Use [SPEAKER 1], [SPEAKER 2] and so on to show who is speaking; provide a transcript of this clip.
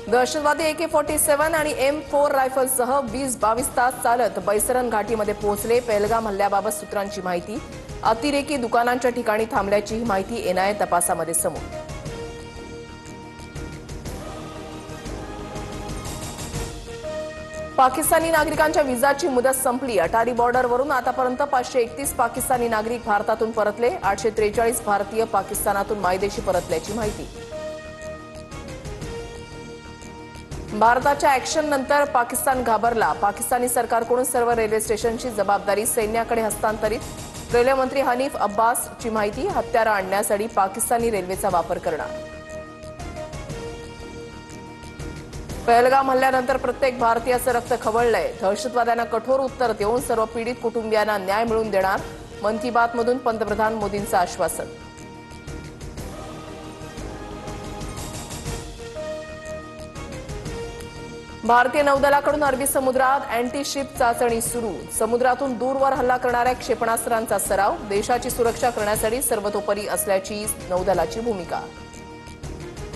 [SPEAKER 1] दहशतवादी AK-47 आणि M4 रायफलसह 20-22 तास चालत बैसरन घाटीमध्ये पोहोचले। पहलगाम हल्ल्याबाबत सूत्रांची माहिती। अतिरेकी दुकानांच्या ठिकाणी थांबल्याची माहिती NIA तपासामध्ये समोर। पाकिस्तानी नागरिकांच्या विजाची मुदत संपली। अटारी बॉर्डरवरून आतापर्यंत 531 पाकिस्तानी नागरिक भारतातून परतले। 843 भारतीय पाकिस्तानातून मायदेशी परतल्याची माहिती। भारताच्या ॲक्शननंतर पाकिस्तान घाबरला। पाकिस्तानी सरकारकडून सर्व रेल्वे स्टेशनची जबाबदारी सैन्याकडे हस्तांतरित। रेल्वे मंत्री हनीफ अब्बासची माहिती। हत्यारं आणण्यासाठी पाकिस्तानी रेल्वेचा वापर करणार। पहलगाम हल्ल्यानंतर प्रत्येक भारतीयाचं रक्त खवळलंय। दहशतवाद्यांना कठोर उत्तर देऊन सर्व पीडित कुटुंबियांना न्याय मिळवून देणार। मन की बातमधून पंतप्रधान मोदींचं आश्वासन। भारतीय नौदलाकडून अरबी समुद्रात अँटी शिप चाचणी सुरू। समुद्रातून दूरवर हल्ला करणाऱ्या क्षेपणास्त्रांचा सराव। देशाची सुरक्षा करण्यासाठी सर्वतोपरी असल्याची नौदलाची भूमिका।